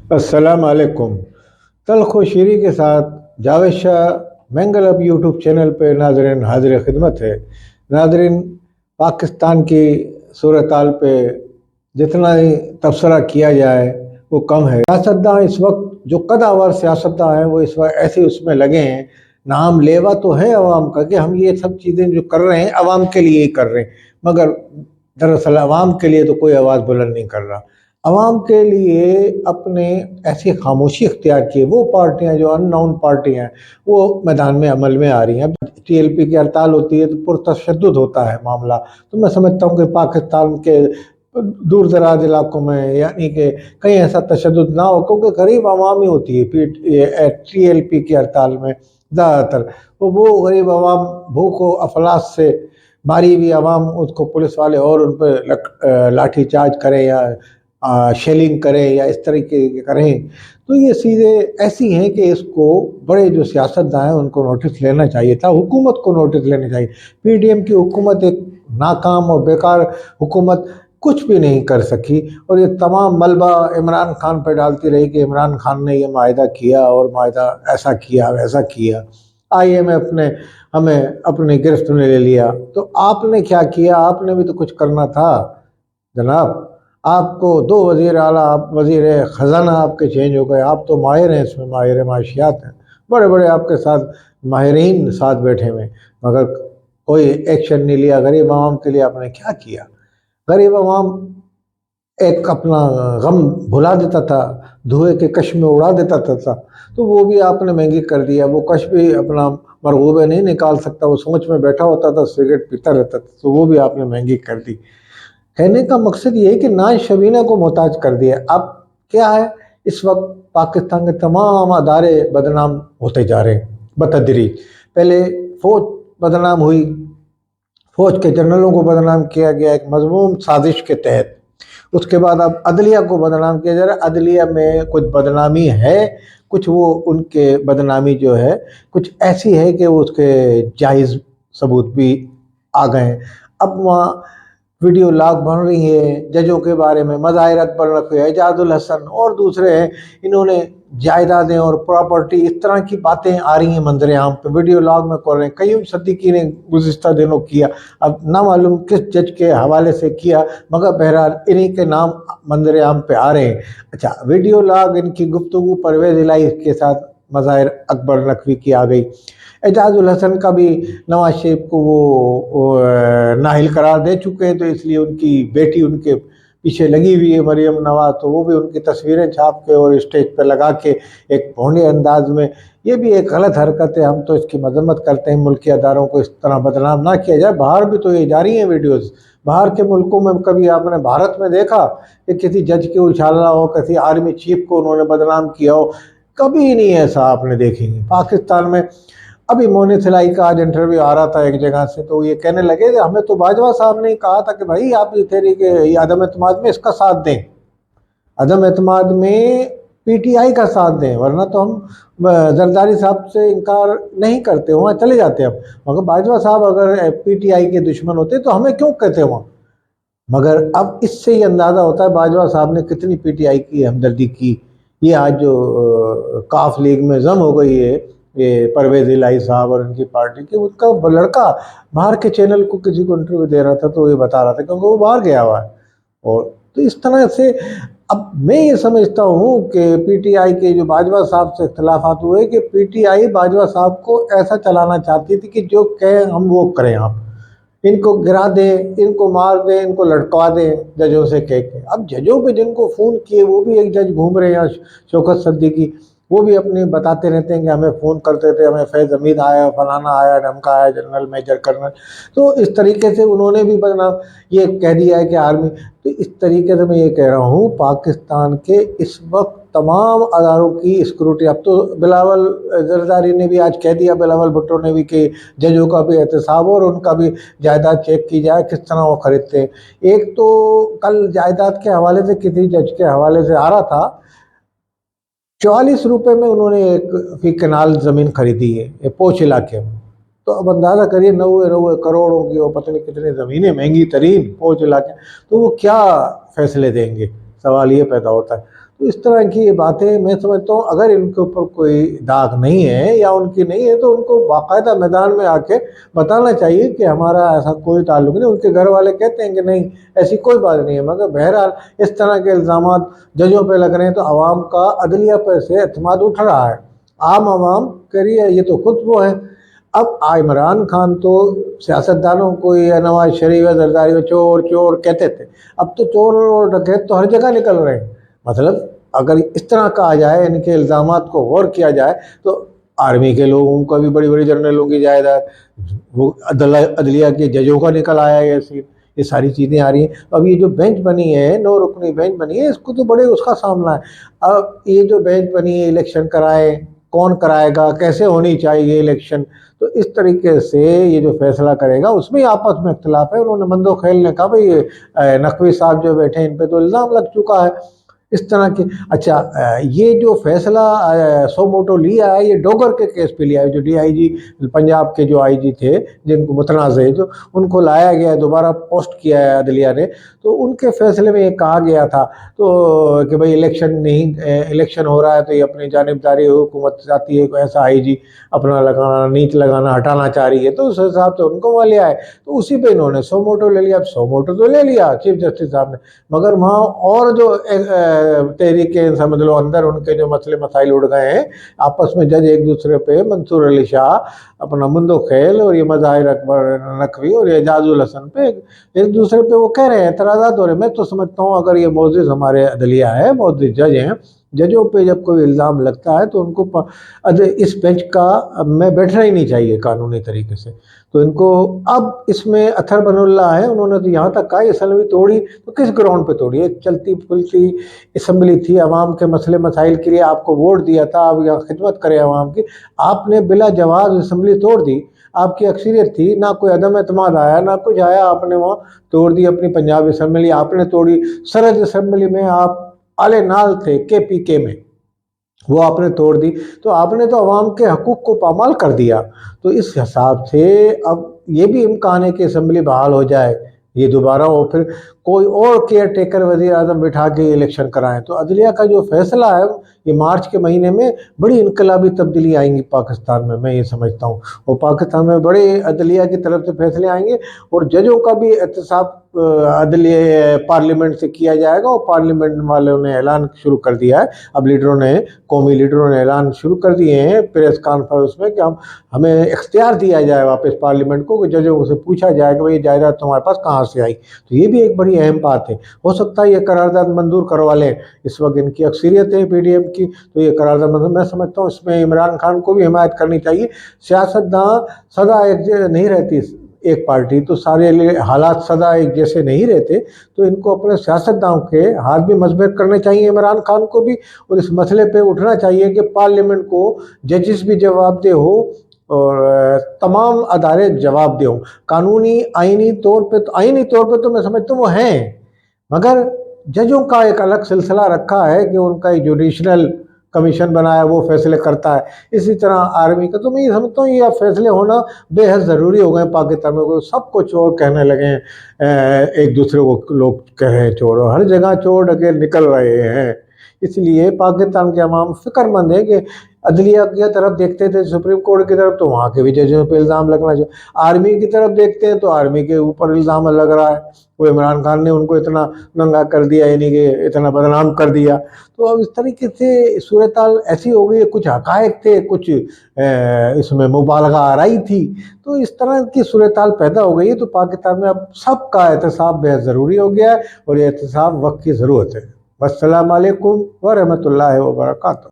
अस्सलाम वालेकुम। तल्ख़ व शीरी के साथ जावेद शाह मैंगल अब यूट्यूब चैनल पे नाज़रीन हाजिर खिदमत है। नाज़रीन, पाकिस्तान की सूरत हाल पे जितना ही तबसरा किया जाए वो कम है। सियासतदान इस वक्त जो कदावर सियासतदान हैं वो इस वक्त ऐसे उसमें लगे हैं, नाम लेवा तो है अवाम का कि हम ये सब चीज़ें जो कर रहे हैं अवाम के लिए ही कर रहे हैं, मगर दरअसल अवाम के लिए तो कोई आवाज़ बुलंद नहीं कर रहा। अवाम के लिए अपने ऐसी खामोशी इख्तियार की वो पार्टियां जो अननाउन पार्टियां हैं वो मैदान में अमल में आ रही हैं। टीएलपी की हड़ताल होती है तो पुरतशद्दुद होता है मामला। तो मैं समझता हूँ कि पाकिस्तान के दूर दराज इलाकों में यानी कि कहीं ऐसा तशद्दुद ना हो, क्योंकि गरीब आवाम ही होती है टीएलपी की हड़ताल में ज़्यादातर। तो वो गरीब आवाम भूख व अफलास से मारी हुई आवाम, उसको पुलिस वाले और उन पर लाठी चार्ज करें या शेलिंग करें या इस तरीके के करें, तो ये चीज़ें ऐसी हैं कि इसको बड़े जो सियासतदान हैं उनको नोटिस लेना चाहिए था, हुकूमत को नोटिस लेना चाहिए। पीडीएम की हुकूमत एक नाकाम और बेकार हुकूमत कुछ भी नहीं कर सकी और ये तमाम मलबा इमरान खान पर डालती रही कि इमरान खान ने ये माहिदा किया और माहिदा ऐसा किया वैसा किया, IMF ने हमें अपनी गिरफ्त में ले लिया। तो आपने क्या किया? आपने भी तो कुछ करना था जनाब। आपको दो वज़ीर आला, आप वज़ीर ख़जाना आपके चेंज हो गए। आप तो माहिर हैं, इसमें माहिर माशियात हैं, बड़े बड़े आपके साथ माहिरीन साथ बैठे हुए, मगर कोई एक्शन नहीं लिया। गरीब आवाम के लिए आपने क्या किया? गरीब आवाम एक अपना गम भुला देता था, धुएं के कश में उड़ा देता था, तो वो भी आपने महंगी कर दिया। वो कश भी अपना मरगूबे नहीं निकाल सकता, वो सोच में बैठा होता था, सिगरेट पीता रहता था, तो वो भी आपने महंगी कर दी। कहने का मकसद ये है कि नाज शबीना को मोहताज कर दिया। अब क्या है, इस वक्त पाकिस्तान के तमाम अदारे बदनाम होते जा रहे हैं बतदरीज। पहले फौज बदनाम हुई, फौज के जनरलों को बदनाम किया गया एक मज़मूम साजिश के तहत। उसके बाद अब अदलिया को बदनाम किया जा रहा है। अदलिया में कुछ बदनामी है, कुछ वो उनके बदनामी जो है कुछ ऐसी है कि उसके जायज़ सबूत भी आ गए। अब वहाँ वीडियो लॉग बन रही है जजों के बारे में, मज़ाहिर अकबर नकवी, एजाजुल हसन और दूसरे हैं, इन्होंने जायदादें और प्रॉपर्टी इस तरह की बातें आ रही हैं मंजर आम पे, वीडियो लॉग में कर रहे हैं। कईम सिद्दीकी ने गुज़िश्ता दिनों किया, अब ना मालूम किस जज के हवाले से किया, मगर बहरहाल इन्हीं के नाम मंजर आम पे आ रहे हैं। अच्छा, वीडियो लॉग इनकी गुफ्तगू परवेज़ इलाही के साथ मज़ाहिर अकबर नकवी की आ गई। एजाजुल हसन का भी नवाज शरीफ को वो नाहिल करार दे चुके हैं, तो इसलिए उनकी बेटी उनके पीछे लगी हुई है मरियम नवाज, तो वो भी उनकी तस्वीरें छाप के और स्टेज पर लगा के एक भोंडे अंदाज में, ये भी एक गलत हरकत है। हम तो इसकी मजम्मत करते हैं, मुल्की अदारों को इस तरह बदनाम ना किया जाए। बाहर भी तो ये जारी हैं वीडियोज़, बाहर के मुल्कों में कभी आपने भारत में देखा कि किसी जज के उछालना हो, किसी आर्मी चीफ को उन्होंने बदनाम किया हो? कभी नहीं ऐसा आपने देखेंगे। पाकिस्तान में अभी मोनी सिलाई का आज इंटरव्यू आ रहा था एक जगह से, तो ये कहने लगे कि हमें तो बाजवा साहब ने कहा था कि भाई आप इस तरीके ये अदम एतमाद में इसका साथ दें, अदम एतमाद में PTI का साथ दें, वरना तो हम जरदारी साहब से इनकार नहीं करते, वहाँ चले जाते हम। मगर बाजवा साहब अगर PTI के दुश्मन होते तो हमें क्यों कहते वहाँ? मगर अब इससे ही अंदाज़ा होता है बाजवा साहब ने कितनी PTI की हमदर्दी की। ये आज जो काफ लीग में जम हो गई है ये परवेज़ इलाही साहब और उनकी पार्टी की, उसका लड़का बाहर के चैनल को किसी को इंटरव्यू दे रहा था, तो ये बता रहा था क्योंकि वो बाहर गया हुआ है। और तो इस तरह से अब मैं ये समझता हूँ कि PTI के जो बाजवा साहब से इख्तलाफात हुए कि PTI बाजवा साहब को ऐसा चलाना चाहती थी कि जो कहें हम वो करें, आप इनको गिरा दें, इनको मार दें, इनको लटका दें जजों से कह के। अब जजों पे जिनको फ़ोन किए वो भी एक जज घूम रहे हैं, शौकत सिद्दीकी, वो भी अपने बताते रहते हैं कि हमें फ़ोन करते थे, हमें फैज़ हमीद आया, फलाना आया, ढमका आया, जनरल मेजर कर्नल। तो इस तरीके से उन्होंने भी बदनाम ये कह दिया है कि आर्मी। तो इस तरीके से मैं ये कह रहा हूँ पाकिस्तान के इस वक्त तमाम अदारों की स्क्रूटी, अब तो बिलावल जरदारी ने भी आज कह दिया, बिलावल भुट्टो ने भी, कि जजों का भी एहतसाब और उनका भी जायदाद चेक की जाए किस तरह वो खरीदते हैं। एक तो कल जायदाद के हवाले से किसी जज के हवाले से आ रहा था, 44 रुपये में उन्होंने एक फी कनाल ज़मीन खरीदी है ये पोच इलाके में। तो अब अंदाज़ा करिए 90 करोड़ों की और पता नहीं कितनी ज़मीनें महंगी तरीन पोच इलाके, तो वो क्या फैसले देंगे, सवाल ये पैदा होता है। تو اس طرح کی یہ باتیں میں سمجھتا ہوں اگر ان کے اوپر کوئی داغ نہیں ہے یا ان کی نہیں ہے تو ان کو باقاعدہ میدان میں آ کے بتانا چاہیے کہ ہمارا ایسا کوئی تعلق نہیں۔ ان کے گھر والے کہتے ہیں کہ نہیں ایسی کوئی بات نہیں ہے، مگر بہرحال اس طرح کے الزامات ججوں پہ لگ رہے ہیں تو عوام کا عدلیہ پہ سے اعتماد اٹھ رہا ہے۔ عام عوام کہہ رہی ہے یہ تو خود وہ ہے۔ اب عمران خان تو سیاستدانوں کو یا نواز شریف یا زرداری میں چور چور کہتے تھے، اب تو چور اور ڈکیت تو ہر جگہ نکل رہے ہیں۔ مطلب اگر اس طرح کہا جائے، ان کے الزامات کو غور کیا جائے تو آرمی کے لوگوں کا بھی، بڑی بڑی جنرلوں کی جائیداد، وہ عدلیہ کے ججوں کا نکل آیا ہے، یہ ساری چیزیں آ رہی ہیں۔ اب یہ جو بینچ بنی ہے، 9 رکنی بینچ بنی ہے، اس کو تو بڑے اس کا سامنا ہے۔ اب یہ جو بینچ بنی ہے، الیکشن کرائے، کون کرائے گا، کیسے ہونی چاہیے الیکشن، تو اس طریقے سے یہ جو فیصلہ کرے گا اس میں آپس میں اختلاف ہے۔ انہوں نے مند و خیل نے کہا بھئی یہ نقوی صاحب جو بیٹھے ہیں ان پہ تو الزام لگ چکا ہے اس طرح کی۔ اچھا یہ جو فیصلہ سو موٹو لیا ہے یہ ڈوگر کے کیس پہ لیا ہے، جو ڈی آئی جی پنجاب کے جو آئی جی تھے جن کو متنازع جو ان کو لایا گیا ہے، دوبارہ پوسٹ کیا ہے عدلیہ نے، تو ان کے فیصلے میں یہ کہا گیا تھا تو کہ بھئی الیکشن ہو رہا ہے تو یہ اپنی جانبداری حکومت چاہتی ہے، کوئی ایسا آئی جی اپنا لگانا، نیچ لگانا، ہٹانا چاہ رہی ہے، تو اس حساب سے ان کو وہاں لیا ہے، تو اسی پہ انہوں نے سو موٹو لے لیا۔ اب سو موٹو تو لے لیا چیف جسٹس صاحب نے، مگر وہاں اور جو تحریکیں سمجھ لو اندر ان کے جو مسئلے مسائل اڑ گئے ہیں آپس میں، جج ایک دوسرے پہ، منصور علی شاہ اپنا مند و خیل اور یہ مظاہر اکبر نقوی اور اعجاز الحسن پہ ایک دوسرے پہ وہ کہہ رہے ہیں، اعتراضات ہو رہے ہیں۔ میں تو سمجھتا ہوں اگر یہ معزز ہمارے عدلیہ ہے، معزز جج ہیں، ججوں پہ جب کوئی الزام لگتا ہے تو ان کو اس بینچ کا میں بیٹھنا ہی نہیں چاہیے قانونی طریقے سے۔ تو ان کو اب اس میں اطہر بن اللہ ہے، انہوں نے تو یہاں تک کہا اسمبلی توڑی تو کس گراؤنڈ پہ توڑی؟ ایک چلتی پھلتی اسمبلی تھی، عوام کے مسئلے مسائل کے لیے آپ کو ووٹ دیا تھا، آپ یہاں خدمت کرے عوام کی، آپ نے بلا جواز اسمبلی توڑ دی۔ آپ کی اکثریت تھی، نہ کوئی عدم اعتماد آیا نہ کچھ آیا، آپ نے وہاں توڑ دی اپنی پنجاب اسمبلی، آپ نے توڑی۔ سرحد اسمبلی میں آپ آلے نال تھے کے پی کے میں، وہ آپ نے توڑ دی، تو آپ نے تو عوام کے حقوق کو پامال کر دیا۔ تو اس حساب سے اب یہ بھی امکان ہے کہ اسمبلی بحال ہو جائے، یہ دوبارہ ہو، پھر کوئی اور کیئر ٹیکر وزیر اعظم بٹھا کے الیکشن کرائیں۔ تو عدلیہ کا جو فیصلہ ہے یہ مارچ کے مہینے میں بڑی انقلابی تبدیلی آئیں گی پاکستان میں یہ سمجھتا ہوں، اور پاکستان میں بڑے عدلیہ کی طرف سے فیصلے آئیں گے، اور ججوں کا بھی احتساب عدلیہ پارلیمنٹ سے کیا جائے گا، اور پارلیمنٹ والوں نے اعلان شروع کر دیا ہے، اب قومی لیڈروں نے اعلان شروع کر دیے ہیں پریس کانفرنس میں کہ ہمیں اختیار دیا جائے واپس پارلیمنٹ کو، کہ ججوں سے پوچھا جائے کہ بھئی جائیداد تمہارے پاس کہاں سے آئی۔ تو یہ بھی ایک بڑی اہم بات ہے، ہو سکتا ہے یہ قرارداد منظور کروا لیں، اس وقت ان کی اکثریت ہے پی ڈی ایم کی، تو یہ قرارداد منظور، میں سمجھتا ہوں اس میں عمران خان کو بھی حمایت کرنی چاہیے۔ سیاستداں سدا ایک نہیں رہتی ایک پارٹی، تو سارے حالات سدا ایک جیسے نہیں رہتے، تو ان کو اپنے سیاستدانوں کے ہاتھ بھی مضبوط کرنے چاہیے عمران خان کو بھی، اور اس مسئلے پہ اٹھنا چاہیے کہ پارلیمنٹ کو ججز بھی جواب دہ ہو اور تمام ادارے جواب دہ ہوں۔ قانونی آئینی طور پہ تو میں سمجھتا ہوں وہ ہیں، مگر ججوں کا ایک الگ سلسلہ رکھا ہے کہ ان کا ایک جوڈیشنل کمیشن بنایا، وہ فیصلے کرتا ہے۔ اسی طرح آرمی کا، تو میں یہ سمجھتا ہوں یہ فیصلے ہونا بے حد ضروری ہو گئے پاکستان میں۔ سب کو چور کہنے لگے ہیں، ایک دوسرے کو لوگ کہہ رہے ہیں چور، ہر جگہ چور ڈکیت نکل رہے ہیں۔ اس لیے پاکستان کے عوام فکر مند ہے کہ عدلیہ کی طرف دیکھتے تھے، سپریم کورٹ کی طرف، تو وہاں کے بھی ججوں پہ الزام لگنا چاہیے۔ آرمی کی طرف دیکھتے ہیں تو آرمی کے اوپر الزام لگ رہا ہے، وہ عمران خان نے ان کو اتنا ننگا کر دیا، یعنی کہ اتنا بدنام کر دیا۔ تو اب اس طریقے سے صورتحال ایسی ہو گئی ہے، کچھ حقائق تھے، کچھ اس میں مبالغہ آرائی تھی، تو اس طرح کی صورتحال پیدا ہو گئی ہے۔ تو پاکستان میں اب سب کا احتساب بے حد ضروری ہو گیا ہے، اور یہ احتساب وقت کی ضرورت ہے۔ السلام علیکم ورحمۃ اللہ وبرکاتہ۔